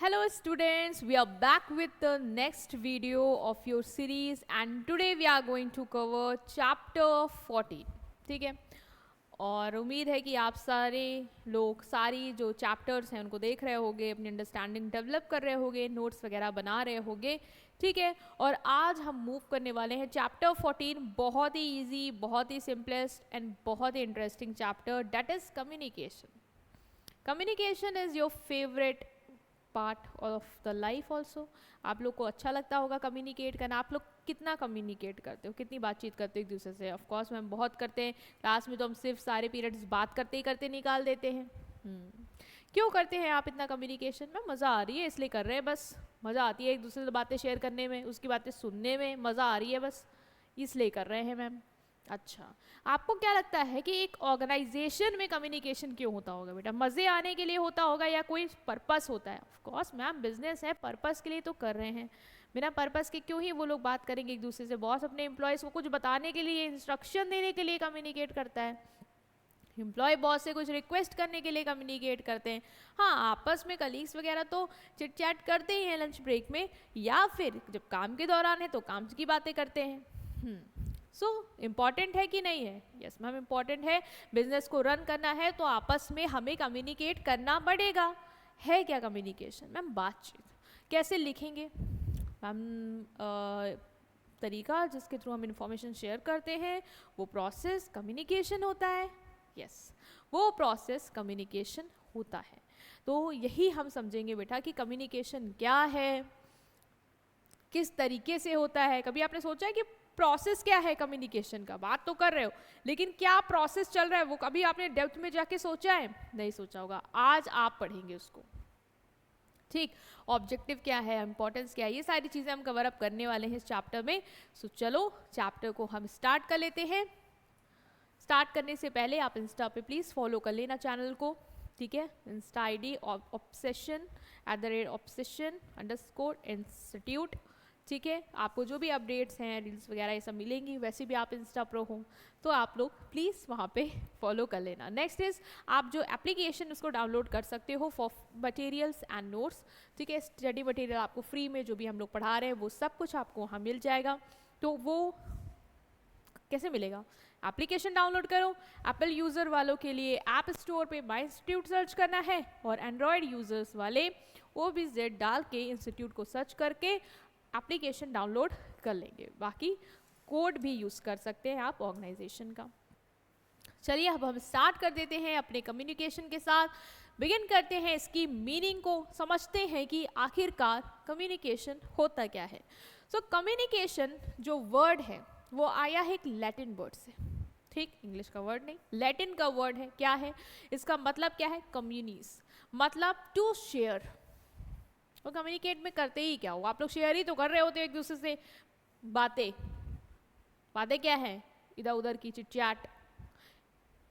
Hello students, we are back with the next video of your series and today we are going to cover chapter 14. ठीक है, और उम्मीद है कि आप सारे लोग सारी जो चैप्टर्स हैं उनको देख रहे होगे, अपनी अंडरस्टैंडिंग डेवलप कर रहे होगे, नोट्स वगैरह बना रहे होगे. ठीक है, और आज हम मूव करने वाले हैं चैप्टर 14. बहुत ही इजी, बहुत ही सिंपलेस्ट एंड बहुत ही interesting chapter, that is communication. Communication is your favourite part of the life also. आप लोग को अच्छा लगता होगा कम्युनिकेट करना. आप लोग कितना कम्युनिकेट करते हो, कितनी बातचीत करते हो एक दूसरे से? ऑफ कोर्स मैम बहुत करते हैं. क्लास में तो हम सिर्फ सारे पीरियड्स बात करते ही करते निकाल देते हैं. क्यों करते हैं आप इतना कम्युनिकेशन? में मज़ा आ रही है इसलिए कर रहे हैं, बस मज़ा आती है एक दूसरे से बातें शेयर करने में, उसकी बातें सुनने में मज़ा आ रही है, बस इसलिए कर रहे हैं मैम. अच्छा, आपको क्या लगता है कि एक ऑर्गेनाइजेशन में कम्युनिकेशन क्यों होता होगा बेटा? मज़े आने के लिए होता होगा या कोई पर्पस होता है? ऑफ कोर्स मैम बिजनेस है, पर्पस के लिए तो कर रहे हैं. बिना पर्पस के क्यों ही वो लोग बात करेंगे एक दूसरे से? बॉस अपने एम्प्लॉयज़ को कुछ बताने के लिए, इंस्ट्रक्शन देने के लिए कम्युनिकेट करता है. एम्प्लॉय बॉस से कुछ रिक्वेस्ट करने के लिए कम्युनिकेट करते हैं. हाँ, आपस में कलीग्स वगैरह तो चिट चैट करते ही हैं लंच ब्रेक में, या फिर जब काम के दौरान है तो काम की बातें करते हैं. सो इम्पॉर्टेंट है कि नहीं है? यस मैम इम्पॉर्टेंट है. बिजनेस को रन करना है तो आपस में हमें कम्युनिकेट करना पड़ेगा. है क्या कम्युनिकेशन? मैम बातचीत. कैसे लिखेंगे मैम? तरीका जिसके थ्रू हम इंफॉर्मेशन शेयर करते हैं वो प्रोसेस कम्युनिकेशन होता है. यस, वो प्रोसेस कम्युनिकेशन होता है. तो यही हम समझेंगे बेटा कि कम्युनिकेशन क्या है, किस तरीके से होता है. कभी आपने सोचा है कि प्रोसेस क्या है कम्युनिकेशन का? बात तो कर रहे हो लेकिन क्या प्रोसेस चल रहा है वो कभी आपने डेप्थ में जाके सोचा है? नहीं सोचा होगा. आज आप पढ़ेंगे उसको. ठीक, ऑब्जेक्टिव क्या है, इंपॉर्टेंस क्या है, ये सारी चीज़ें हम कवर अप करने वाले हैं इस चैप्टर में. सो चलो चैप्टर को हम स्टार्ट कर लेते हैं. स्टार्ट करने से पहले आप इंस्टा पे प्लीज़ फॉलो कर लेना चैनल को. ठीक है, इंस्टा ID ऑब्सेशन @obsession_institute. ठीक है, आपको जो भी अपडेट्स हैं, रील्स वगैरह ये सब मिलेंगी. वैसे भी आप इंस्टा प्रो हो तो आप लोग प्लीज़ वहाँ पे फॉलो कर लेना. नेक्स्ट इज़ आप जो एप्लीकेशन उसको डाउनलोड कर सकते हो फॉर मटेरियल्स एंड नोट्स. ठीक है, स्टडी मटेरियल आपको फ्री में जो भी हम लोग पढ़ा रहे हैं वो सब कुछ आपको वहाँ मिल जाएगा. तो वो कैसे मिलेगा? एप्लीकेशन डाउनलोड करो. एप्पल यूज़र वालों के लिए ऐप स्टोर पे माई इंस्टीट्यूट सर्च करना है, और एंड्रॉयड यूज़र्स वाले OBZ डाल के इंस्टीट्यूट को सर्च करके एप्लीकेशन डाउनलोड कर लेंगे. बाकी कोड भी यूज़ कर सकते हैं आप ऑर्गेनाइजेशन का. चलिए अब हम स्टार्ट कर देते हैं अपने कम्युनिकेशन के साथ. बिगिन करते हैं इसकी मीनिंग को, समझते हैं कि आखिरकार कम्युनिकेशन होता क्या है. सो कम्युनिकेशन जो वर्ड है वो आया है एक लैटिन वर्ड से. ठीक, इंग्लिश का वर्ड नहीं, लैटिन का वर्ड है. क्या है इसका मतलब? क्या है? कम्युनिस, मतलब टू शेयर. और कम्युनिकेट में करते ही क्या हो? आप लोग शेयर ही तो कर रहे होते हो एक दूसरे से बातें. बातें क्या है? इधर उधर की चिट चैट.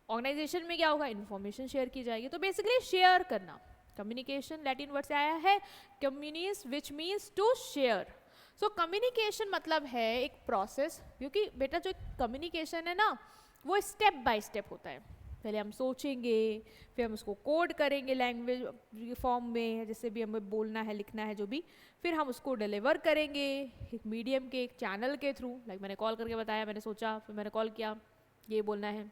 ऑर्गेनाइजेशन में क्या होगा? इन्फॉर्मेशन शेयर की जाएगी. तो बेसिकली शेयर करना. कम्युनिकेशन लैटिन वर्ड से आया है communis, which means to share. So communication मतलब है एक प्रोसेस, क्योंकि बेटा जो कम्युनिकेशन है ना वो स्टेप बाय स्टेप होता है. पहले हम सोचेंगे, फिर हम उसको कोड करेंगे लैंग्वेज फॉर्म में, जैसे भी हमें बोलना है, लिखना है, जो भी. फिर हम उसको डिलीवर करेंगे एक मीडियम के, एक चैनल के थ्रू. लाइक मैंने कॉल करके बताया, मैंने सोचा, फिर मैंने कॉल किया, ये बोलना है.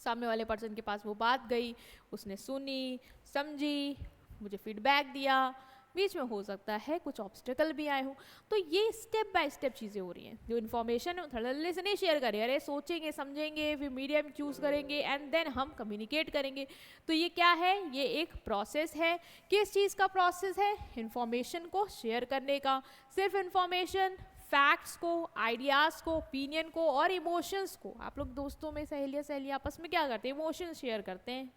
सामने वाले पर्सन के पास वो बात गई, उसने सुनी, समझी, मुझे फीडबैक दिया. बीच में हो सकता है कुछ ऑब्स्टेकल भी आए हो. तो ये स्टेप बाय स्टेप चीज़ें हो रही हैं. जो इन्फॉर्मेशन है थड़ल्ले से नहीं शेयर करें, अरे सोचेंगे, समझेंगे, फिर मीडियम चूज़ करेंगे एंड देन हम कम्युनिकेट करेंगे. तो ये क्या है? ये एक प्रोसेस है. किस चीज़ का प्रोसेस है? इन्फॉर्मेशन को शेयर करने का. सिर्फ इन्फॉर्मेशन, फैक्ट्स को, आइडियाज़ को, ओपिनियन को और इमोशंस को. आप लोग दोस्तों में सहेलियाँ आपस में क्या करते हैं? इमोशंस शेयर करते हैं.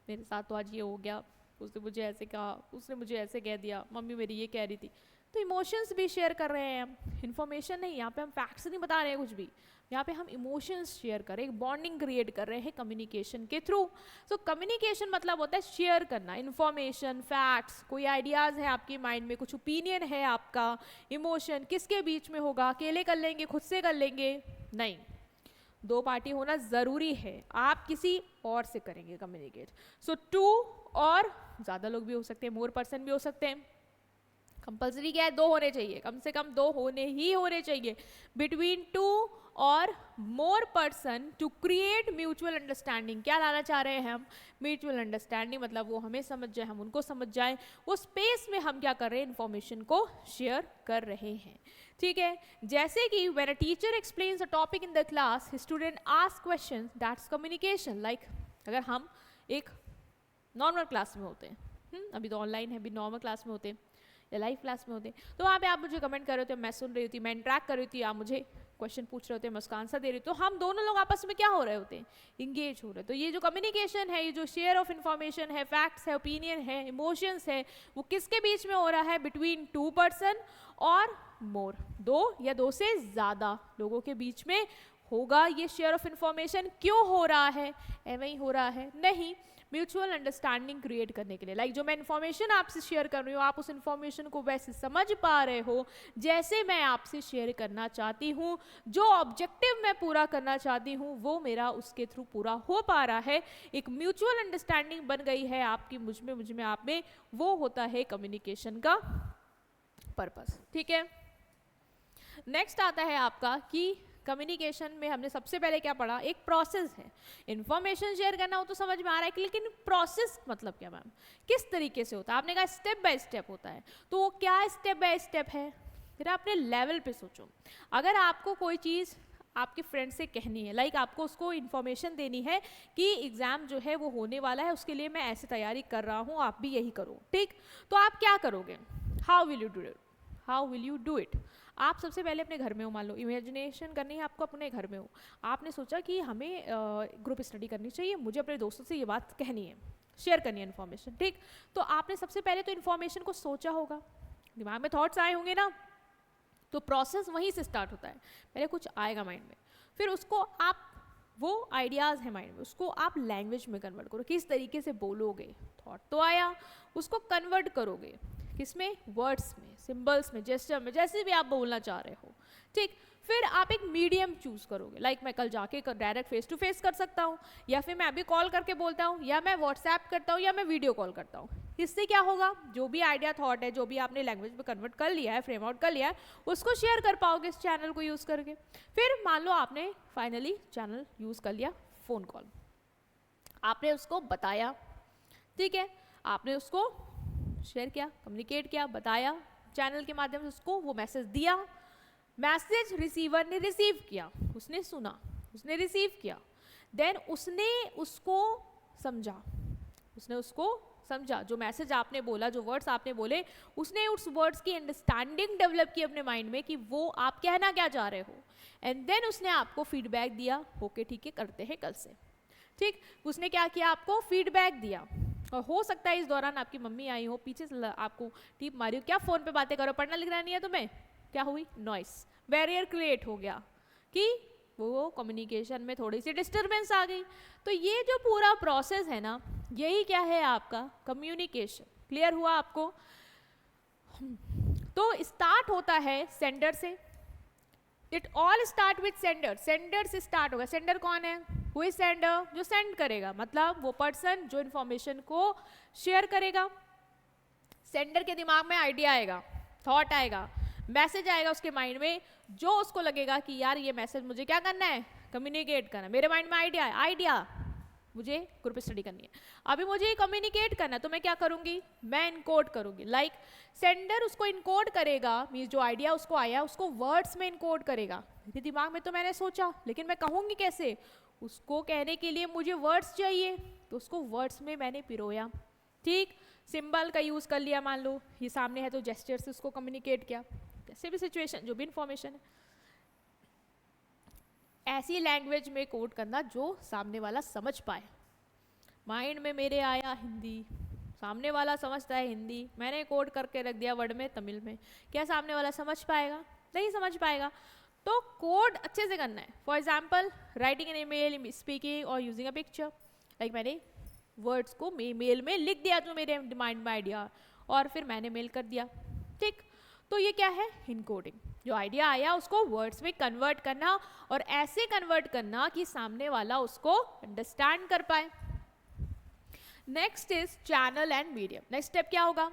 मेरे साथ तो आज ये हो गया, उसने मुझे ऐसे कहा, उसने मुझे ऐसे कह दिया, मम्मी मेरी ये कह रही थी. तो इमोशंस भी शेयर कर रहे हैं हम. इन्फॉर्मेशन नहीं, यहाँ पे हम फैक्ट्स नहीं बता रहे हैं कुछ भी. यहाँ पे हम इमोशंस शेयर कर रहे हैं, एक बॉन्डिंग क्रिएट कर रहे हैं कम्युनिकेशन के थ्रू. सो कम्युनिकेशन मतलब होता है शेयर करना. इन्फॉर्मेशन, फैक्ट्स, कोई आइडियाज़ है आपके माइंड में, कुछ ओपिनियन है आपका, इमोशन. किसके बीच में होगा? अकेले कर लेंगे, खुद से कर लेंगे? नहीं, दो पार्टी होना ज़रूरी है. आप किसी और से करेंगे कम्युनिकेट. सो टू और ज़्यादा लोग भी हो सकते हैं, मोर पर्सन भी हो सकते हैं। कंपल्सरी क्या है, 2 होने चाहिए, कम से कम 2 होने चाहिए बिटवीन 2 और more person to create mutual understanding. क्या लाना चाह रहे हैं हम, म्यूचुअल अंडरस्टैंडिंग, मतलब वो हमें समझ जाए, हम उनको समझ जाए, वो स्पेस में हम क्या कर रहे हैं, इन्फॉर्मेशन को शेयर कर रहे हैं। ठीक है, जैसे कि when a teacher explains a topic in the class, student ask question, that's communication. Like अगर हम एक नॉर्मल क्लास में होते हैं, अभी तो ऑनलाइन है, अभी नॉर्मल क्लास में होते हैं या लाइव क्लास में होते हैं, तो वहाँ पे आप मुझे कमेंट कर रहे होते, मैं सुन रही होती, मैं इंटरेक्ट कर रही थी, आप मुझे क्वेश्चन पूछ रहे होते, मैं उसका आंसर दे रही हूँ, तो हम दोनों लोग आपस में क्या हो रहे होते हैं, इंगेज हो रहे हैं। तो ये जो कम्युनिकेशन है, ये जो शेयर ऑफ इन्फॉर्मेशन है, फैक्ट्स है, ओपिनियन है, इमोशंस है, वो किसके बीच में हो रहा है, बिटवीन 2 पर्सन और मोर, 2 या 2 से ज़्यादा लोगों के बीच में होगा ये शेयर ऑफ इन्फॉर्मेशन। क्यों हो रहा है, ऐਵੇਂ ही हो रहा है, नहीं, म्यूचुअल अंडरस्टैंडिंग क्रिएट करने के लिए। लाइक जो मैं इन्फॉर्मेशन आपसे शेयर कर रही हूँ, आप उस इन्फॉर्मेशन को वैसे समझ पा रहे हो जैसे मैं आपसे शेयर करना चाहती हूँ, जो ऑब्जेक्टिव मैं पूरा करना चाहती हूँ वो मेरा उसके थ्रू पूरा हो पा रहा है, एक म्यूचुअल अंडरस्टैंडिंग बन गई है आपकी मुझ में आप में, वो होता है कम्युनिकेशन का पर्पस। ठीक है, नेक्स्ट आता है आपका कि कम्युनिकेशन में हमने सबसे पहले क्या पढ़ा, एक प्रोसेस है। इन्फॉर्मेशन शेयर करना हो तो समझ में आ रहा है कि, लेकिन प्रोसेस मतलब क्या मैम, किस तरीके से होता है, आपने कहा स्टेप बाय स्टेप होता है, तो वो क्या स्टेप बाय स्टेप है, फिर अपने लेवल पे सोचो। अगर आपको कोई चीज़ आपके फ्रेंड से कहनी है, लाइक आपको उसको इन्फॉर्मेशन देनी है कि एग्ज़ाम जो है वो होने वाला है, उसके लिए मैं ऐसे तैयारी कर रहा हूँ, आप भी यही करो, ठीक, तो आप क्या करोगे, how will you do it. आप सबसे पहले अपने घर में हो, मान लो इमेजिनेशन करनी है आपको, अपने घर में हो, आपने सोचा कि हमें ग्रुप स्टडी करनी चाहिए, मुझे अपने दोस्तों से ये बात कहनी है, शेयर करनी है इन्फॉर्मेशन, ठीक, तो आपने सबसे पहले तो इन्फॉर्मेशन को सोचा होगा, दिमाग में थॉट्स आए होंगे ना, तो प्रोसेस वहीं से स्टार्ट होता है, पहले कुछ आएगा माइंड में, फिर उसको आप, वो आइडियाज़ है माइंड में, उसको आप लैंग्वेज में कन्वर्ट करो, किस तरीके से बोलोगे, थॉट तो आया, उसको कन्वर्ट करोगे किसमें, वर्ड्स में, सिंबल्स में, जेस्चर में, जैसे भी आप बोलना चाह रहे हो, ठीक, फिर आप एक मीडियम चूज करोगे, लाइक मैं कल जाके डायरेक्ट फेस टू फेस कर सकता हूँ, या फिर मैं अभी कॉल करके बोलता हूँ, या मैं व्हाट्सएप करता हूँ, या मैं वीडियो कॉल करता हूँ। इससे क्या होगा, जो भी आइडिया थॉट है, जो भी आपने लैंग्वेज में कन्वर्ट कर लिया है, फ्रेम आउट कर लिया है, उसको शेयर कर पाओगे इस चैनल को यूज़ करके। फिर मान लो आपने फाइनली चैनल यूज़ कर लिया, फ़ोन कॉल, आपने उसको बताया, ठीक है, आपने उसको शेयर किया, कम्युनिकेट किया, बताया चैनल के माध्यम से, उसको वो मैसेज दिया, मैसेज रिसीवर ने रिसीव किया, उसने सुना, उसने रिसीव किया, देन उसने उसको समझा, जो मैसेज आपने बोला, जो वर्ड्स आपने बोले, उसने उस वर्ड्स की अंडरस्टैंडिंग डेवलप की अपने माइंड में कि वो आप कहना क्या चाह रहे हो, एंड देन उसने आपको फीडबैक दिया, ओके ठीक है करते हैं कल से, ठीक, उसने क्या किया, आपको फीडबैक दिया। और हो सकता है इस दौरान आपकी मम्मी आई हो, पीछे से आपको टीप मारी हो, क्या फ़ोन पे बातें करो, पढ़ना लिखना नहीं है तुम्हें, क्या हुई, नॉइस, बैरियर क्रिएट हो गया कि वो कम्युनिकेशन में थोड़ी सी डिस्टर्बेंस आ गई। तो ये जो पूरा प्रोसेस है ना, यही क्या है आपका कम्युनिकेशन। क्लियर हुआ आपको? तो स्टार्ट होता है सेंडर से, it all start with sender, sender से स्टार्ट होगा। सेंडर कौन है, हु इज सेंडर, जो सेंड करेगा, मतलब वो पर्सन जो इन्फॉर्मेशन को शेयर करेगा। सेंडर के दिमाग में आइडिया आएगा, थॉट आएगा, मैसेज आएगा उसके माइंड में, जो उसको लगेगा कि यार ये मैसेज मुझे क्या करना है, कम्युनिकेट करना है। मेरे माइंड में आइडिया है, आइडिया मुझे ग्रुप स्टडी करनी है, अभी मुझे कम्युनिकेट करना है, तो मैं क्या करूंगी, मैं इनकोड करूंगी। लाइक सेंडर उसको इनकोड करेगा, मीन्स जो आइडिया उसको आया उसको वर्ड्स में इनकोड करेगा। मेरे दिमाग में तो मैंने सोचा, लेकिन मैं कहूंगी कैसे, उसको कहने के लिए मुझे वर्ड्स चाहिए, तो उसको वर्ड्स में मैंने पिरोया, ठीक, सिंबल का यूज़ कर लिया, मान लो ये सामने है तो जेस्चर से उसको कम्युनिकेट किया, जैसे भी सिचुएशन, जो भी इंफॉर्मेशन है, ऐसी लैंग्वेज में कोड करना जो सामने वाला समझ पाए। माइंड में मेरे आया हिंदी, सामने वाला समझता है हिंदी, मैंने कोड करके रख दिया वर्ड में, तमिल में, क्या सामने वाला समझ पाएगा, नहीं समझ पाएगा। तो कोड अच्छे से करना है। For example writing an email, speaking और यूजिंग अ पिक्चर, लाइक मैंने वर्ड्स को मेल में लिख दिया जो मेरे माइंड में आइडिया, और फिर मैंने मेल कर दिया, ठीक। तो ये क्या है, इनकोडिंग, जो आइडिया आया उसको वर्ड्स में कन्वर्ट करना, और ऐसे कन्वर्ट करना कि सामने वाला उसको अंडरस्टैंड कर पाए। Next is channel and medium. Next step क्या होगा,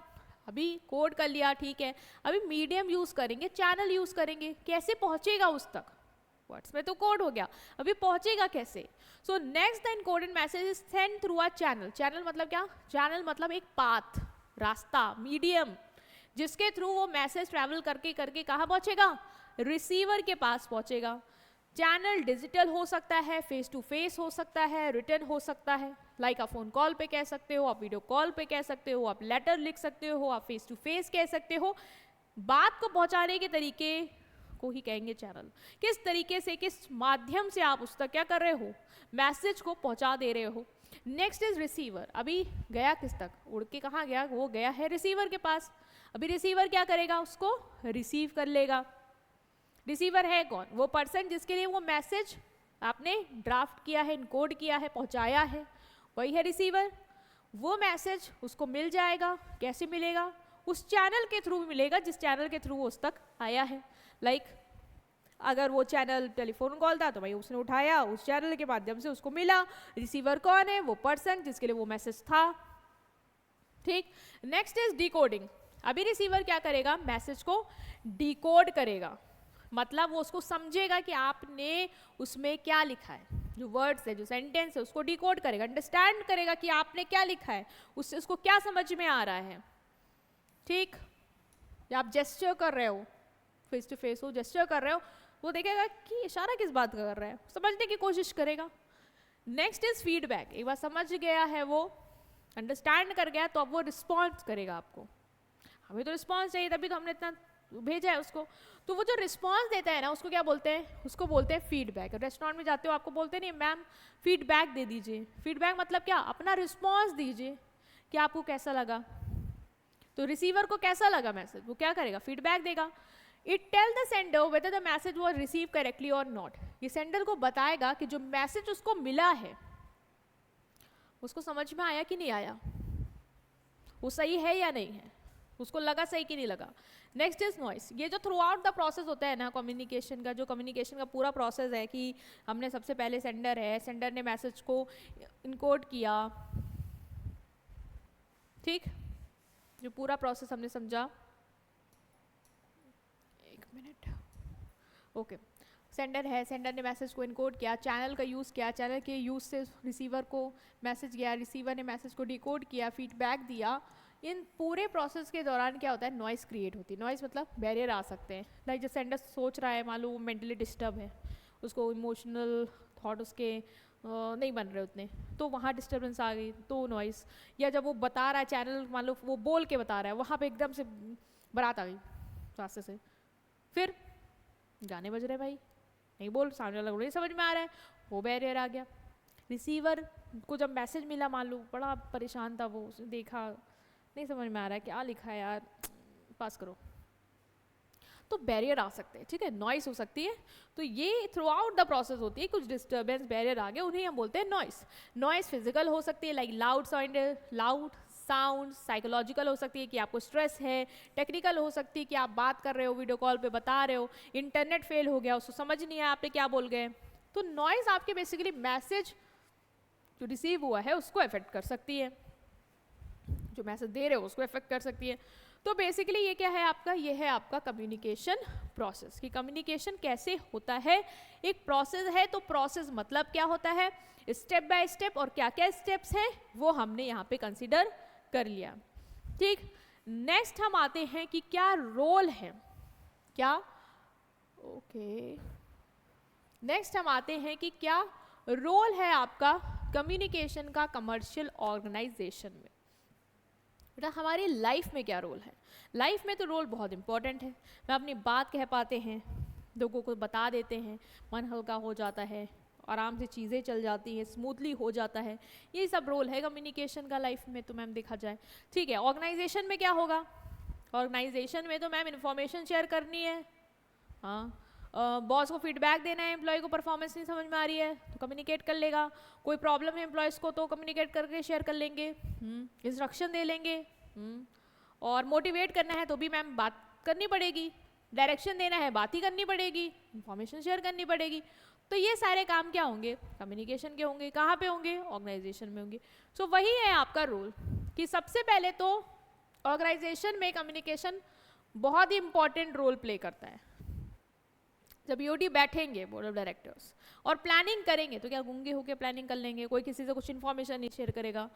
अभी कोड कर लिया, ठीक है, अभी मीडियम यूज करेंगे, चैनल यूज करेंगे, कैसे पहुंचेगा उस तक, वर्ड्स में तो कोड हो गया, अभी पहुंचेगा कैसे। So next the encoded message is send through a channel. Channel मतलब क्या, चैनल मतलब एक पाथ, रास्ता, मीडियम, जिसके थ्रू वो मैसेज ट्रैवल करके करके कहाँ पहुंचेगा, रिसीवर के पास पहुंचेगा। चैनल डिजिटल हो सकता है, फेस टू फेस हो सकता है, रिटर्न हो सकता है, लाइक आप फोन कॉल पे कह सकते हो, आप वीडियो कॉल पे कह सकते हो, आप लेटर लिख सकते हो, आप फेस टू फेस कह सकते हो। बात को पहुंचाने के तरीके को ही कहेंगे चैनल। किस तरीके से, किस माध्यम से आप उस तक क्या कर रहे हो, मैसेज को पहुंचा दे रहे हो। Next is receiver. अभी गया किस तक, उड़ के कहाँ गया, वो गया है रिसीवर के पास। अभी रिसीवर क्या करेगा, उसको रिसीव कर लेगा। रिसीवर है कौन, वो पर्सन जिसके लिए वो मैसेज आपने ड्राफ्ट किया है, इनकोड किया है, पहुंचाया है, वही है रिसीवर। वो मैसेज उसको मिल जाएगा, कैसे मिलेगा, उस चैनल के थ्रू मिलेगा जिस चैनल के थ्रू वो उस तक आया है। लाइक अगर वो चैनल टेलीफोन कॉल था तो भाई उसने उठाया, उस चैनल के माध्यम से उसको मिला। रिसीवर कौन है, वो पर्सन जिसके लिए वो मैसेज था, ठीक। Next is decoding. अभी रिसीवर क्या करेगा, मैसेज को डिकोड करेगा, मतलब वो उसको समझेगा कि आपने उसमें क्या लिखा है, जो वर्ड्स है, जो सेंटेंस है, उसको डिकोड करेगा, अंडरस्टैंड करेगा कि आपने क्या लिखा है, उससे उसको क्या समझ में आ रहा है, ठीक। या आप जेस्चर कर रहे हो, फेस टू फेस हो, जेस्चर कर रहे हो, वो देखेगा कि इशारा किस बात का कर रहा है, समझने की कोशिश करेगा। Next is feedback. एक बार समझ गया है वो, अंडरस्टैंड कर गया, तो अब वो रिस्पॉन्स करेगा आपको। हमें तो रिस्पॉन्स चाहिए, तभी तो हमने इतना भेजा है उसको। तो वो जो रिस्पॉन्स देता है ना, उसको क्या बोलते हैं, उसको बोलते हैं फीडबैक। रेस्टोरेंट में जाते हो, आपको बोलते नहीं मैम फीडबैक दे दीजिए। फीडबैक मतलब क्या, अपना रिस्पॉन्स दीजिए कि आपको कैसा लगा। तो रिसीवर को कैसा लगा मैसेज, वो क्या करेगा, फीडबैक देगा। It tell the sender whether the message was receive correctly और नॉट। ये सेंडर को बताएगा कि जो मैसेज उसको मिला है उसको समझ में आया कि नहीं आया, वो सही है या नहीं है, उसको लगा सही कि नहीं लगा। Next is noise. ये जो थ्रू आउट द प्रोसेस होता है ना कम्युनिकेशन का, जो कम्युनिकेशन का पूरा प्रोसेस है कि हमने सबसे पहले सेंडर है, सेंडर ने मैसेज को इनकोड किया, ठीक, जो पूरा प्रोसेस हमने समझा। एक मिनट, ओके। सेंडर है, सेंडर ने मैसेज को इनकोड किया, चैनल का यूज़ किया, चैनल के यूज़ से रिसीवर को मैसेज गया, रिसीवर ने मैसेज को डिकोड किया, फीडबैक दिया। इन पूरे प्रोसेस के दौरान क्या होता है, नॉइस क्रिएट होती है। नॉइस मतलब बैरियर आ सकते हैं, लाइक जो सेंडर सोच रहा है, मान लो वो मेंटली डिस्टर्ब है, उसको इमोशनल थॉट उसके नहीं बन रहे उतने, तो वहाँ डिस्टर्बेंस आ गई, तो नॉइस। या जब वो बता रहा है, चैनल मान लो वो बोल के बता रहा है, वहाँ पे एकदम से बारात आ गई रास्ते से, फिर गाने बज रहे भाई, नहीं बोल, सामने वाला नहीं समझ में आ रहा है, वो बैरियर आ गया। रिसीवर को जब मैसेज मिला, मान लो बड़ा परेशान था वो, उसने देखा नहीं समझ में आ रहा है क्या लिखा है यार, पास करो, तो बैरियर आ सकते हैं, ठीक है, नॉइस हो सकती है। तो ये थ्रू आउट द प्रोसेस होती है, कुछ डिस्टर्बेंस बैरियर आ गए, उन्हें हम बोलते हैं नॉइस। नॉइस फिजिकल हो सकती है, लाइक लाउड साउंड, साइकोलॉजिकल हो सकती है कि आपको स्ट्रेस है, टेक्निकल हो सकती है कि आप बात कर रहे हो, वीडियो कॉल पे बता रहे हो, इंटरनेट फेल हो गया, उसको समझ नहीं आया आपने क्या बोल गए। तो नॉइस आपके बेसिकली मैसेज जो रिसीव हुआ है उसको अफेक्ट कर सकती है, जो मैसेज दे रहे हो उसको अफेक्ट कर सकती है। तो बेसिकली ये क्या है आपका, ये है आपका कम्युनिकेशन प्रोसेस, कि कम्युनिकेशन कैसे होता है, एक प्रोसेस है। तो प्रोसेस मतलब क्या होता है, स्टेप बाय स्टेप, और क्या क्या स्टेप्स हैं वो हमने यहाँ पे कंसीडर कर लिया, ठीक। नेक्स्ट हम आते हैं कि क्या रोल है, क्या, ओके, नेक्स्ट हम आते हैं कि क्या रोल है आपका कम्युनिकेशन का कमर्शियल ऑर्गेनाइजेशन में। बेटा हमारी लाइफ में क्या रोल है, लाइफ में तो रोल बहुत इंपॉर्टेंट है। हम अपनी बात कह पाते हैं, लोगों को बता देते हैं, मन हल्का हो जाता है, आराम से चीज़ें चल जाती हैं, स्मूथली हो जाता है, ये सब रोल है कम्युनिकेशन का लाइफ में। तो मैम देखा जाए, ठीक है, ऑर्गेनाइजेशन में क्या होगा, ऑर्गेनाइजेशन में तो मैम इन्फॉर्मेशन शेयर करनी है, हाँ, बॉस को फीडबैक देना है, एम्प्लॉय को परफॉर्मेंस नहीं समझ में आ रही है तो कम्युनिकेट कर लेगा, कोई प्रॉब्लम है एम्प्लॉयज़ को तो कम्युनिकेट करके शेयर कर लेंगे, इंस्ट्रक्शन दे लेंगे, और मोटिवेट करना है तो भी मैम बात करनी पड़ेगी, डायरेक्शन देना है बात ही करनी पड़ेगी, इंफॉर्मेशन शेयर करनी पड़ेगी। तो ये सारे काम क्या होंगे, कम्युनिकेशन के होंगे। कहाँ पे होंगे, ऑर्गेनाइजेशन में होंगे। सो वही है आपका रोल कि सबसे पहले तो ऑर्गेनाइजेशन में कम्युनिकेशन बहुत ही इंपॉर्टेंट रोल प्ले करता है। जब ईओडी बैठेंगे बोर्ड ऑफ डायरेक्टर्स और प्लानिंग करेंगे तो क्या गूंगे होके प्लानिंग कर लेंगे, कोई किसी से कुछ इन्फॉर्मेशन नहीं शेयर करेगा।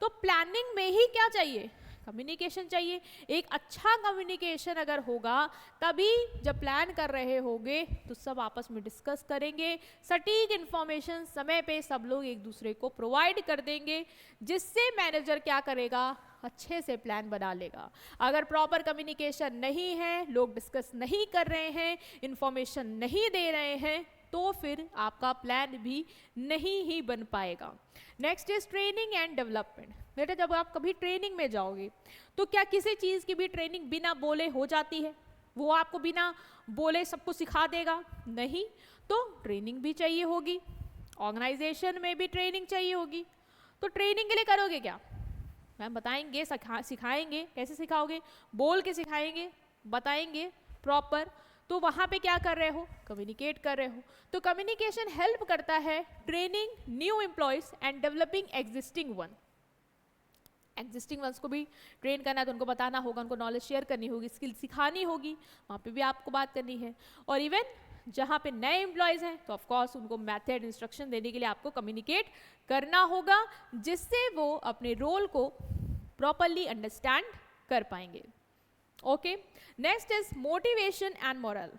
तो प्लानिंग में ही क्या चाहिए, कम्युनिकेशन चाहिए। एक अच्छा कम्युनिकेशन अगर होगा तभी जब प्लान कर रहे होंगे तो सब आपस में डिस्कस करेंगे, सटीक इन्फॉर्मेशन समय पे सब लोग एक दूसरे को प्रोवाइड कर देंगे, जिससे मैनेजर क्या करेगा, अच्छे से प्लान बना लेगा। अगर प्रॉपर कम्युनिकेशन नहीं है, लोग डिस्कस नहीं कर रहे हैं, इन्फॉर्मेशन नहीं दे रहे हैं, तो फिर आपका प्लान भी नहीं ही बन पाएगा। Next is training and development. बेटा जब आप कभी ट्रेनिंग में जाओगे तो क्या किसी चीज़ की भी ट्रेनिंग बिना बोले हो जाती है? वो आपको बिना बोले सब कुछ सिखा देगा? नहीं। तो ट्रेनिंग भी चाहिए होगी, ऑर्गेनाइजेशन में भी ट्रेनिंग चाहिए होगी। तो ट्रेनिंग के लिए करोगे क्या, मैम बताएंगे, सिखाएंगे। कैसे सिखाओगे, बोल के सिखाएंगे, बताएंगे प्रॉपर। तो वहाँ पे क्या कर रहे हो, कम्युनिकेट कर रहे हो। तो कम्युनिकेशन हेल्प करता है training new employees and developing existing ones को भी ट्रेन करना है, तो उनको बताना होगा, उनको नॉलेज शेयर करनी होगी, स्किल सिखानी होगी, वहाँ पे भी आपको बात करनी है। और इवन जहाँ पे नए एम्प्लॉयज़ हैं तो ऑफकोर्स उनको मेथड इंस्ट्रक्शन देने के लिए आपको कम्युनिकेट करना होगा, जिससे वो अपने रोल को प्रॉपरली अंडरस्टैंड कर पाएंगे। Okay, next is motivation and moral.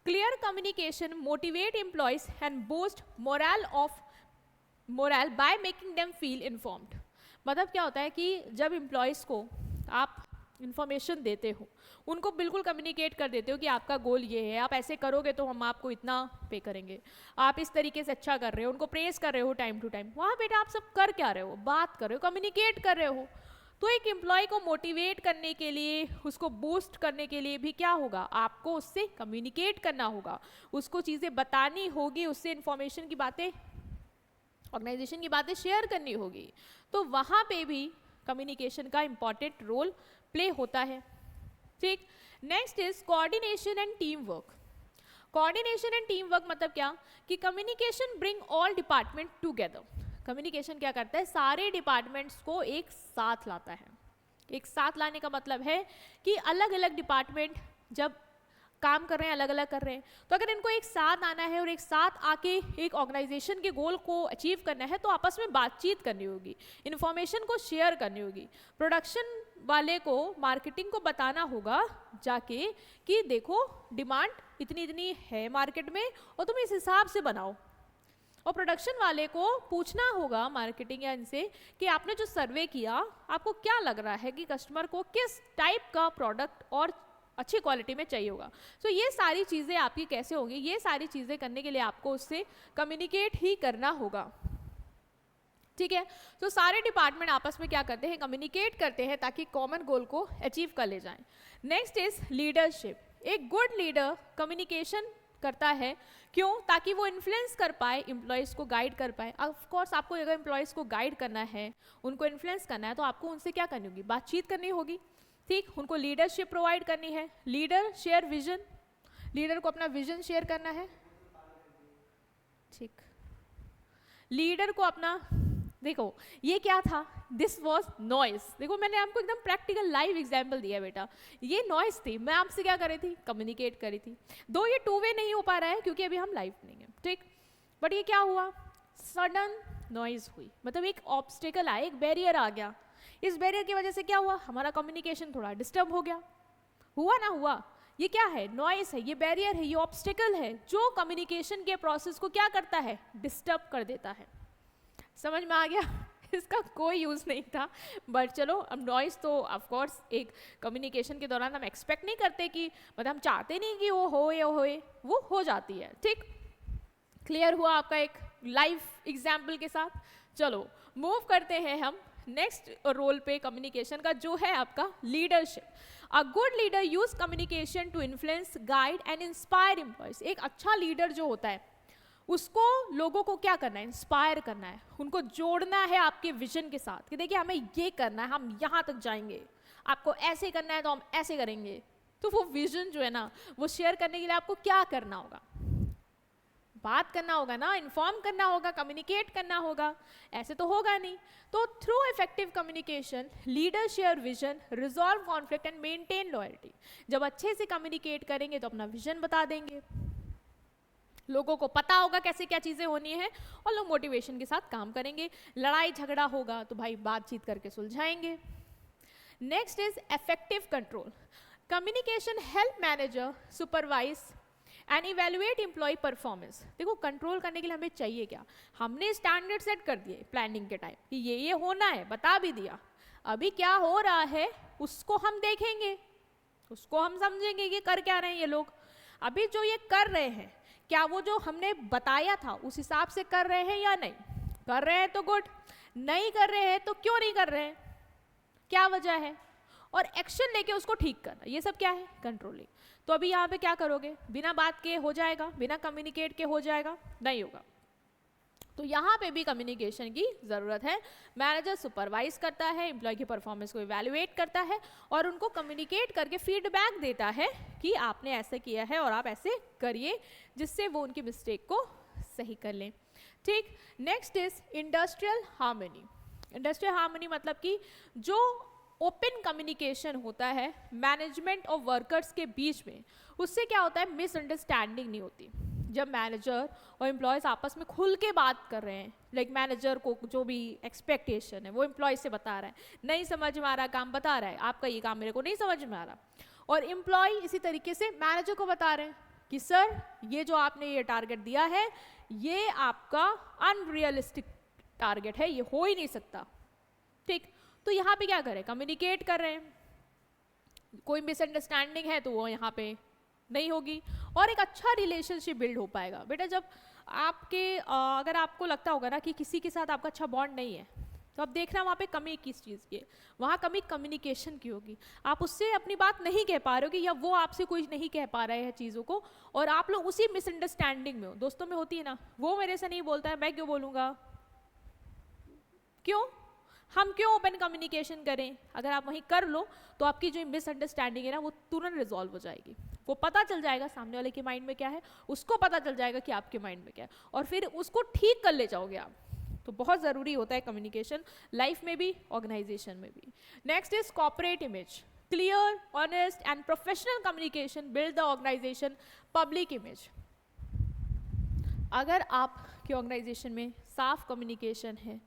Clear communication motivate employees and boost moral by making them feel informed. मतलब क्या होता है कि जब एम्प्लॉयज़ को आप इन्फॉर्मेशन देते हो, उनको बिल्कुल कम्युनिकेट कर देते हो कि आपका गोल ये है, आप ऐसे करोगे तो हम आपको इतना पे करेंगे, आप इस तरीके से अच्छा कर रहे हो, उनको प्रेस कर रहे हो टाइम टू टाइम। वहाँ बेटा आप सब कर क्या रहे हो, बात कर रहे हो, कम्युनिकेट कर रहे हो। तो एक एम्प्लॉय को मोटिवेट करने के लिए, उसको बूस्ट करने के लिए भी क्या होगा, आपको उससे कम्युनिकेट करना होगा, उसको चीज़ें बतानी होगी, उससे इंफॉर्मेशन की बातें, ऑर्गेनाइजेशन की बातें शेयर करनी होगी। तो वहाँ पे भी कम्युनिकेशन का इंपॉर्टेंट रोल प्ले होता है। ठीक, next is coordination and team work. Coordination and team work मतलब क्या कि communication bring all department together. Communication क्या करता है, सारे डिपार्टमेंट्स को एक साथ लाता है। एक साथ लाने का मतलब है कि अलग अलग डिपार्टमेंट जब काम कर रहे हैं, अलग अलग कर रहे हैं, तो अगर इनको एक साथ आना है और एक साथ आके एक ऑर्गेनाइजेशन के गोल को अचीव करना है, तो आपस में बातचीत करनी होगी, इन्फॉर्मेशन को शेयर करनी होगी। प्रोडक्शन वाले को मार्केटिंग को बताना होगा जाके कि देखो डिमांड इतनी इतनी है मार्केट में और तुम इस हिसाब से बनाओ। और प्रोडक्शन वाले को पूछना होगा मार्केटिंग या इनसे कि आपने जो सर्वे किया, आपको क्या लग रहा है कि कस्टमर को किस टाइप का प्रोडक्ट और अच्छी क्वालिटी में चाहिए होगा। तो ये सारी चीज़ें आपकी कैसे होंगी, ये सारी चीज़ें करने के लिए आपको उससे कम्युनिकेट ही करना होगा। ठीक है, तो सारे डिपार्टमेंट आपस में क्या करते हैं, कम्युनिकेट करते हैं ताकि कॉमन गोल को अचीव कर ले जाएं। Next is leadership. एक गुड लीडर कम्युनिकेशन करता है, क्यों, ताकि वो इन्फ्लुएंस कर पाए, एम्प्लॉयज़ को गाइड कर पाए। ऑफ कोर्स आपको अगर एम्प्लॉयज़ को गाइड करना है, उनको इन्फ्लुएंस करना है, तो आपको उनसे क्या करनी होगी, बातचीत करनी होगी। ठीक, उनको लीडरशिप प्रोवाइड करनी है। लीडर शेयर विजन, लीडर को अपना विजन शेयर करना है। ठीक, लीडर को अपना, देखो ये क्या था, दिस वॉज नॉइस। देखो मैंने आपको एकदम प्रैक्टिकल लाइव एग्जाम्पल दिया बेटा, ये नॉइस थी, मैं आपसे क्या कर रही थी, कम्युनिकेट कर रही थी। दो ये टू वे नहीं हो पा रहा है क्योंकि अभी हम लाइव नहीं है, ठीक, बट ये क्या हुआ, सडन नॉइज हुई, मतलब एक ऑब्स्टिकल आया, एक बैरियर आ गया। इस बैरियर की वजह से क्या हुआ, हमारा कम्युनिकेशन थोड़ा डिस्टर्ब हो गया। हुआ ना हुआ, ये क्या है, नॉइस है, ये बैरियर है, ये ऑब्स्टिकल है जो कम्युनिकेशन के प्रोसेस को क्या करता है, डिस्टर्ब कर देता है। समझ में आ गया इसका कोई यूज़ नहीं था, बट चलो अब नॉइस तो ऑफकोर्स एक कम्युनिकेशन के दौरान हम एक्सपेक्ट नहीं करते कि, मतलब हम चाहते नहीं कि वो हो या होए, वो हो जाती है। ठीक, क्लियर हुआ आपका एक लाइव एग्जाम्पल के साथ। चलो मूव करते हैं हम नेक्स्ट रोल पे कम्युनिकेशन का, जो है आपका leadership. A good leader use communication to influence, guide and inspire employees. एक अच्छा लीडर जो होता है उसको लोगों को क्या करना है, इंस्पायर करना है, उनको जोड़ना है आपके विजन के साथ कि देखिए हमें ये करना है, हम यहाँ तक जाएंगे, आपको ऐसे करना है तो हम ऐसे करेंगे। तो वो विजन जो है ना, वो शेयर करने के लिए आपको क्या करना होगा, बात करना होगा ना, इन्फॉर्म करना होगा, कम्युनिकेट करना होगा, ऐसे तो होगा नहीं। तो through effective communication leader share vision, resolve conflict and maintain loyalty. जब अच्छे से कम्युनिकेट करेंगे तो अपना विजन बता देंगे, लोगों को पता होगा कैसे क्या चीज़ें होनी है, और लोग मोटिवेशन के साथ काम करेंगे। लड़ाई झगड़ा होगा तो भाई बातचीत करके सुलझाएंगे। Next is effective control. Communication help manager supervise and evaluate employ performance. देखो कंट्रोल करने के लिए हमें चाहिए क्या, हमने स्टैंडर्ड सेट कर दिए प्लानिंग के टाइम कि ये होना है, बता भी दिया। अभी क्या हो रहा है उसको हम देखेंगे, उसको हम समझेंगे कि कर क्या रहे हैं ये लोग। अभी जो ये कर रहे हैं, क्या वो जो हमने बताया था उस हिसाब से कर रहे हैं या नहीं? कर रहे हैं तो गुड, नहीं कर रहे हैं तो क्यों नहीं कर रहे हैं, क्या वजह है, और एक्शन लेके उसको ठीक करना, ये सब क्या है? कंट्रोलिंग। तो अभी यहाँ पे क्या करोगे, बिना बात के हो जाएगा, बिना कम्युनिकेट के हो जाएगा? नहीं होगा। तो यहाँ पे भी कम्युनिकेशन की ज़रूरत है। मैनेजर सुपरवाइज करता है, एम्प्लॉय की परफॉर्मेंस को इवैल्यूएट करता है और उनको कम्युनिकेट करके फीडबैक देता है कि आपने ऐसे किया है और आप ऐसे करिए, जिससे वो उनकी मिस्टेक को सही कर लें। ठीक, next is industrial harmony. Industrial harmony मतलब कि जो ओपन कम्युनिकेशन होता है मैनेजमेंट और वर्कर्स के बीच में, उससे क्या होता है, मिसअंडरस्टैंडिंग नहीं होती। जब मैनेजर और एम्प्लॉयज़ आपस में खुल के बात कर रहे हैं, लाइक मैनेजर को जो भी एक्सपेक्टेशन है वो एम्प्लॉय से बता रहा है, नहीं समझ में आ रहा काम बता रहा है, आपका ये काम मेरे को नहीं समझ में आ रहा, और एम्प्लॉय इसी तरीके से मैनेजर को बता रहे हैं कि सर ये जो आपने ये टारगेट दिया है ये आपका अनरियलिस्टिक टारगेट है, ये हो ही नहीं सकता। ठीक, तो यहाँ पे क्या करें, कम्युनिकेट कर रहे हैं, कोई मिसअंडरस्टैंडिंग है तो वो यहाँ पे नहीं होगी और एक अच्छा रिलेशनशिप बिल्ड हो पाएगा। बेटा जब आपके अगर आपको लगता होगा ना कि किसी के साथ आपका अच्छा बॉन्ड नहीं है, तो अब देखना वहाँ पे कमी किस चीज़ की है, वहाँ कमी कम्युनिकेशन की होगी। आप उससे अपनी बात नहीं कह पा रहे हो, या वो आपसे कोई नहीं कह पा रहे हैं चीज़ों को, और आप लोग उसी मिसअंडरस्टैंडिंग में हो। दोस्तों में होती है ना, वो मेरे से नहीं बोलता है, मैं क्यों बोलूँगा, क्यों, हम क्यों ओपन कम्युनिकेशन करें? अगर आप वहीं कर लो तो आपकी जो मिसअंडरस्टैंडिंग है ना वो तुरंत रिजॉल्व हो जाएगी। वो पता चल जाएगा सामने वाले के माइंड में क्या है, उसको पता चल जाएगा कि आपके माइंड में क्या है, और फिर उसको ठीक कर ले जाओगे आप। तो बहुत ज़रूरी होता है कम्युनिकेशन, लाइफ में भी, ऑर्गेनाइजेशन में भी। Next is corporate image. Clear, honest and professional communication build the organisation public image. अगर आपके ऑर्गेनाइजेशन में साफ कम्युनिकेशन है,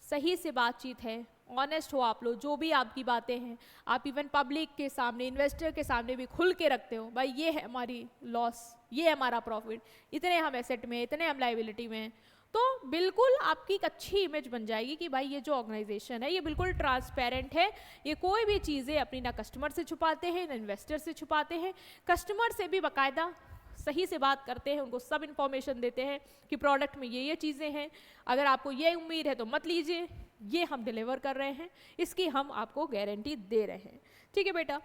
सही से बातचीत है, ऑनेस्ट हो आप लोग, जो भी आपकी बातें हैं आप इवन पब्लिक के सामने, इन्वेस्टर के सामने भी खुल के रखते हो, भाई ये है हमारी लॉस, ये है हमारा प्रॉफिट, इतने हम एसेट में, इतने हम लाइबिलिटी में हैं, तो बिल्कुल आपकी एक अच्छी इमेज बन जाएगी कि भाई ये जो ऑर्गेनाइजेशन है ये बिल्कुल ट्रांसपेरेंट है, ये कोई भी चीज़ें अपनी ना कस्टमर से छुपाते हैं ना इन्वेस्टर से छुपाते हैं, कस्टमर से भी बाकायदा सही से बात करते हैं, उनको सब इन्फॉर्मेशन देते हैं कि प्रोडक्ट में ये चीज़ें हैं, अगर आपको ये उम्मीद है तो मत लीजिए, ये हम डिलीवर कर रहे हैं, इसकी हम आपको गारंटी दे रहे हैं। ठीक है बेटा,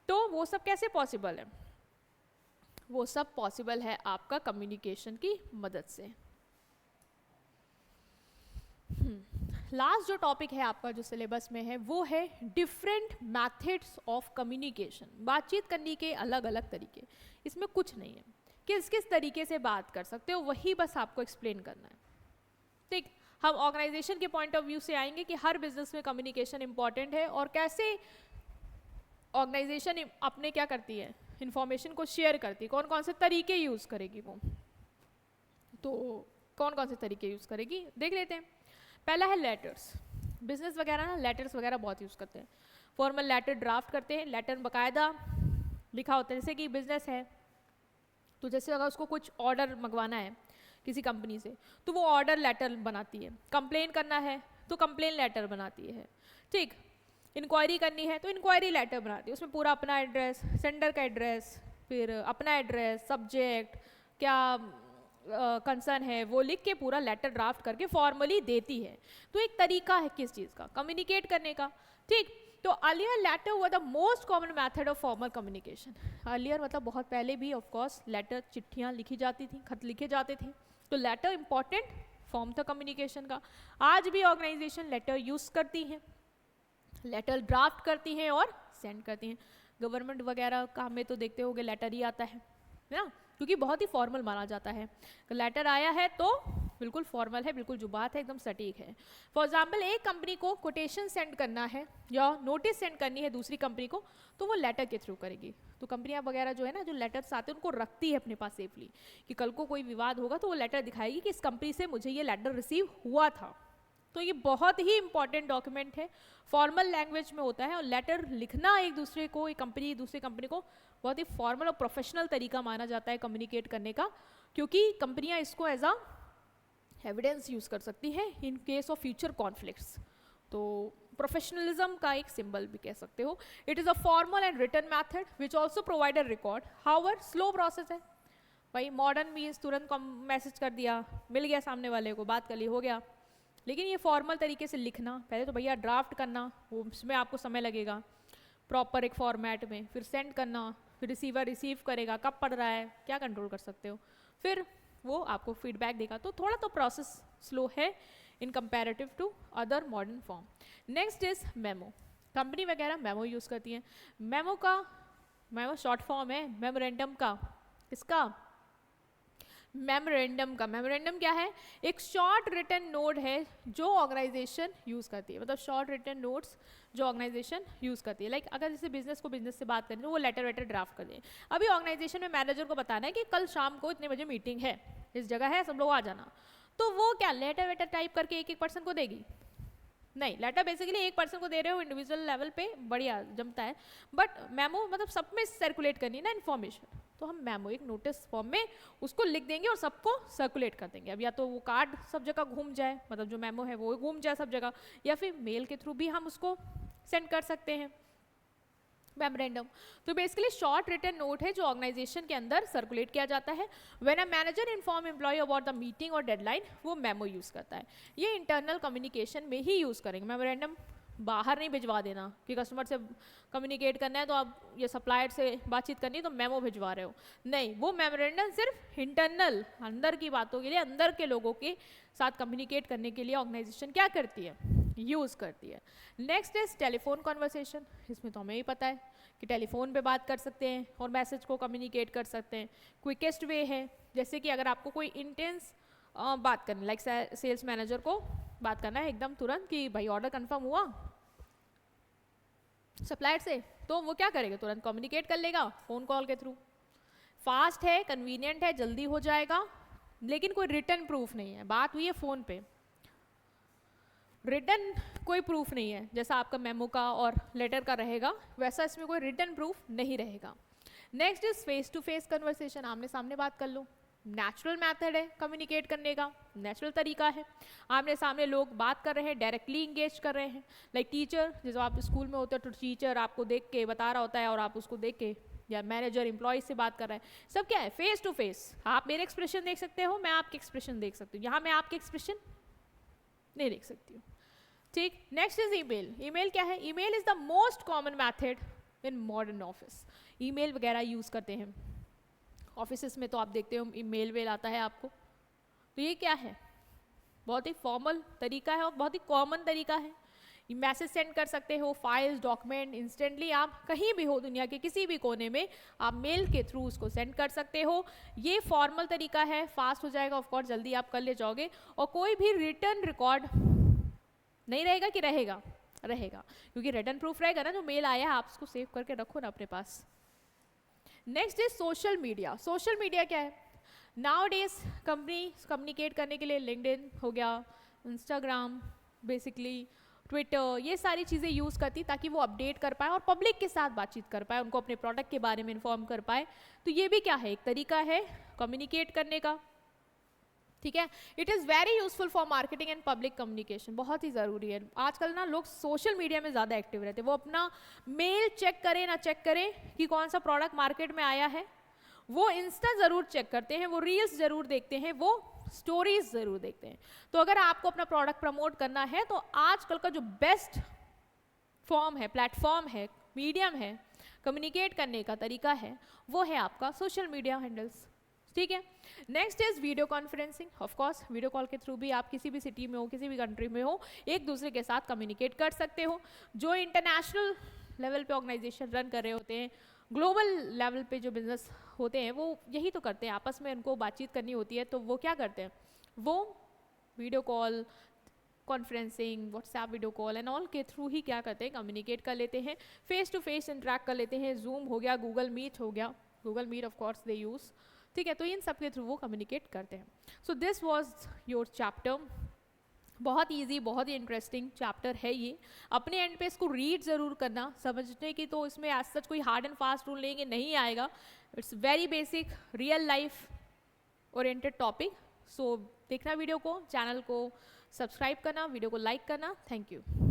तो वो सब कैसे पॉसिबल है? वो सब पॉसिबल है आपका कम्युनिकेशन की मदद से। लास्ट जो टॉपिक है आपका जो सिलेबस में है वो है डिफरेंट मैथड्स ऑफ कम्युनिकेशन। बातचीत करने के अलग अलग तरीके, इसमें कुछ नहीं है, किस किस तरीके से बात कर सकते हो वही बस आपको एक्सप्लेन करना है। ठीक, हम ऑर्गेनाइजेशन के पॉइंट ऑफ व्यू से आएंगे कि हर बिजनेस में कम्युनिकेशन इंपॉर्टेंट है और कैसे ऑर्गेनाइजेशन अपने क्या करती है, इंफॉर्मेशन को शेयर करती है, कौन कौन से तरीके यूज़ करेगी वो, तो कौन कौन से तरीके यूज़ करेगी देख लेते हैं। पहला है लेटर्स। बिजनेस वगैरह ना लेटर्स वगैरह बहुत यूज़ करते हैं, फॉर्मल लेटर ड्राफ्ट करते हैं, लेटर बाकायदा लिखा होता है, जैसे कि बिजनेस है तो जैसे अगर उसको कुछ ऑर्डर मंगवाना है किसी कंपनी से तो वो ऑर्डर लेटर बनाती है, कंप्लेन करना है तो कंप्लेन लेटर बनाती है, ठीक, इंक्वायरी करनी है तो इंक्वायरी लेटर बनाती है, उसमें पूरा अपना एड्रेस, सेंडर का एड्रेस, फिर अपना एड्रेस, सब्जेक्ट, क्या कंसर्न है वो लिख के पूरा लेटर ड्राफ्ट करके फॉर्मली देती है। तो एक तरीका है किस चीज़ का, कम्युनिकेट करने का। ठीक, तो earlier letter were the most common method of formal communication. Earlier मतलब बहुत पहले भी ऑफ कोर्स लेटर, चिट्ठियाँ लिखी जाती थी, खत लिखे जाते थे, तो लेटर इंपॉर्टेंट फॉर्म था कम्युनिकेशन का। आज भी ऑर्गेनाइजेशन लेटर यूज़ करती हैं, लेटर ड्राफ्ट करती हैं और सेंड करती हैं। गवर्नमेंट वगैरह काम में तो देखते होगे लेटर ही आता है ना, क्योंकि बहुत ही फॉर्मल माना जाता है। लेटर आया है तो बिल्कुल फॉर्मल है, बिल्कुल जो बात है एकदम सटीक है। फॉर एग्जाम्पल एक कंपनी को कोटेशन सेंड करना है या नोटिस सेंड करनी है दूसरी कंपनी को, तो वो लेटर के थ्रू करेगी। तो कंपनियां वगैरह जो है ना, जो लेटर्स आते हैं उनको रखती है अपने पास सेफली, कि कल को कोई विवाद होगा तो वो लेटर दिखाएगी कि इस कंपनी से मुझे ये लेटर रिसीव हुआ था। तो ये बहुत ही इंपॉर्टेंट डॉक्यूमेंट है, फॉर्मल लैंग्वेज में होता है, और लेटर लिखना एक दूसरे को, एक कंपनी दूसरी कंपनी को बहुत ही फॉर्मल और प्रोफेशनल तरीका माना जाता है कम्युनिकेट करने का, क्योंकि कंपनियां इसको एज अ एविडेंस यूज कर सकती है in case of future conflicts. तो प्रोफेशनलिज्म का एक सिंबल भी कह सकते हो। It is a formal and written method which also provide a record, however slow process है। भाई मॉडर्न मीन्स तुरंत मैसेज कर दिया, मिल गया सामने वाले को, बात कर ली, हो गया। लेकिन ये फॉर्मल तरीके से लिखना, पहले तो भैया ड्राफ्ट करना, वो उसमें आपको समय लगेगा प्रॉपर एक फॉर्मेट में, फिर सेंड करना, फिर रिसीवर रिसीव करेगा, कब पढ़ रहा है क्या कंट्रोल कर सकते हो, फिर वो आपको फीडबैक देगा। तो थोड़ा तो प्रोसेस स्लो है in comparative to other modern form. Next is memo. Company वगैरह मेमो यूज़ करती हैं। मेमो शॉर्ट फॉर्म है मेमोरेंडम का। इसका मेमोरेंडम का, मेमोरेंडम क्या है? एक शॉर्ट रिटन नोट है जो ऑर्गेनाइजेशन यूज़ करती है, मतलब शॉर्ट रिटन नोट्स जो ऑर्गेनाइजेशन यूज़ करती है। लाइक अगर जैसे बिजनेस को बिजनेस से बात करें तो वो लेटर वेटर ड्राफ्ट कर दें। अभी ऑर्गेनाइजेशन में मैनेजर को बताना है कि कल शाम को इतने बजे मीटिंग है, इस जगह है, सब लोग आ जाना, तो वो क्या लेटर वेटर टाइप करके एक एक पर्सन को देगी? नहीं, लेटर बेसिकली एक पर्सन को दे रहे हो इंडिविजुअल लेवल पे, बढ़िया जमता है। बट मेमो मतलब सब में सर्कुलेट करनी है ना इन्फॉर्मेशन, तो हम मेमो एक नोटिस फॉर्म में उसको लिख देंगे और सबको सर्कुलेट कर देंगे। अब या तो वो कार्ड सब जगह घूम जाए, मतलब जो मेमो है वो घूम जाए सब जगह, या फिर मेल के थ्रू भी हम उसको सेंड कर सकते हैं मेमोरेंडम। तो बेसिकली शॉर्ट रिटन नोट है जो ऑर्गेनाइजेशन के अंदर सर्कुलेट किया जाता है। When a manager inform employ about the meeting और डेडलाइन, वो मेमो यूज़ करता है। ये इंटरनल कम्युनिकेशन में ही यूज़ करेंगे। मेमोरेंडम बाहर नहीं भिजवा देना कि कस्टमर से कम्युनिकेट करना है तो आप ये सप्लायर से बातचीत करनी है तो मेमो भिजवा रहे हो, नहीं, वो मेमोरेंडम सिर्फ इंटरनल अंदर की बातों के लिए, अंदर के लोगों के साथ कम्युनिकेट करने के लिए ऑर्गेनाइजेशन क्या करती है, यूज़ करती है। Next is telephone conversation. इसमें तो हमें ही पता है कि टेलीफोन पे बात कर सकते हैं और मैसेज को कम्युनिकेट कर सकते हैं। क्विकेस्ट वे है, जैसे कि अगर आपको कोई इंटेंस बात करनी, लाइक सेल्स मैनेजर को बात करना है एकदम तुरंत कि भाई ऑर्डर कंफर्म हुआ सप्लायर से, तो वो क्या करेगा, तुरंत कम्युनिकेट कर लेगा फ़ोन कॉल के थ्रू। फास्ट है, कन्वीनियंट है, जल्दी हो जाएगा, लेकिन कोई रिटर्न प्रूफ नहीं है। बात हुई है फ़ोन पे, रिटर्न कोई प्रूफ नहीं है, जैसा आपका मेमो का और लेटर का रहेगा वैसा इसमें कोई रिटर्न प्रूफ नहीं रहेगा। Next is face to face conversation, आमने सामने बात कर लो। नेचुरल मेथड है कम्युनिकेट करने का, नेचुरल तरीका है, आमने सामने लोग बात कर रहे हैं, डायरेक्टली इंगेज कर रहे हैं। लाइक टीचर, जैसे आप स्कूल में होते हो तो टीचर आपको देख के बता रहा होता है और आप उसको देख के, या मैनेजर एम्प्लॉय से बात कर रहा है, सब क्या है फेस टू फेस। आप मेरे एक्सप्रेशन देख सकते हो, मैं आपके एक्सप्रेशन देख सकती हूँ, यहाँ मैं आपके एक्सप्रेशन नहीं देख सकती हूँ, ठीक। Next is email. ईमेल क्या है? Email is the most common method in modern office. Email वगैरह यूज़ करते हैं ऑफिस में, तो आप देखते हो ईमेल वेल आता है आपको। तो ये क्या है? बहुत ही फॉर्मल तरीका है और बहुत ही कॉमन तरीका है। मैसेज सेंड कर सकते हो, फाइल्स, डॉक्यूमेंट, इंस्टेंटली आप कहीं भी हो दुनिया के किसी भी कोने में आप मेल के थ्रू उसको सेंड कर सकते हो। ये फॉर्मल तरीका है, फास्ट हो जाएगा, ऑफकोर्स जल्दी आप कर ले जाओगे, और कोई भी रिटर्न रिकॉर्ड नहीं रहेगा कि रहेगा? रहेगा, क्योंकि रिटर्न प्रूफ रहेगा ना, जो मेल आया है आप उसको सेव करके रखो ना अपने पास। Next is social media. Social media क्या है? नाउ डेज कंपनी कम्युनिकेट करने के लिए लिंक्डइन हो गया, इंस्टाग्राम, बेसिकली ट्विटर, ये सारी चीज़ें यूज़ करती ताकि वो अपडेट कर पाए और पब्लिक के साथ बातचीत कर पाए, उनको अपने प्रोडक्ट के बारे में इन्फॉर्म कर पाए। तो ये भी क्या है? एक तरीका है कम्युनिकेट करने का, ठीक है। It is very useful for marketing and public communication, बहुत ही ज़रूरी है। आजकल ना लोग सोशल मीडिया में ज़्यादा एक्टिव रहते हैं, वो अपना मेल चेक करें ना चेक करें कि कौन सा प्रोडक्ट मार्केट में आया है, वो इंस्टा ज़रूर चेक करते हैं, वो रील्स ज़रूर देखते हैं, वो स्टोरीज ज़रूर देखते हैं। तो अगर आपको अपना प्रोडक्ट प्रमोट करना है तो आजकल का जो बेस्ट फॉर्म है, प्लेटफॉर्म है, मीडियम है, कम्युनिकेट करने का तरीका है, वो है आपका सोशल मीडिया हैंडल्स, ठीक है। Next is video conferencing. Of course video call के थ्रू भी आप किसी भी सिटी में हो, किसी भी कंट्री में हो, एक दूसरे के साथ कम्युनिकेट कर सकते हो। जो इंटरनेशनल लेवल पे ऑर्गेनाइजेशन रन कर रहे होते हैं, ग्लोबल लेवल पे जो बिजनेस होते हैं वो यही तो करते हैं, आपस में उनको बातचीत करनी होती है, तो वो क्या करते हैं, वो video call, conferencing, WhatsApp video call and all के थ्रू ही क्या करते हैं, कम्युनिकेट कर लेते हैं, फेस टू फेस इंटरेक्ट कर लेते हैं, जूम हो गया, गूगल मीट हो गया, Google Meet of course they use, ठीक है, तो इन सब के थ्रू वो कम्युनिकेट करते हैं. So this was your chapter. बहुत इजी, बहुत ही इंटरेस्टिंग चैप्टर है ये. अपने एंड पे इसको रीड ज़रूर करना, समझने की तो इसमें एज सच कोई हार्ड एंड फास्ट रूल लेंगे नहीं आएगा. It's very basic real life oriented topic. So देखना वीडियो को, चैनल को सब्सक्राइब करना, वीडियो को लाइक करना. Thank you.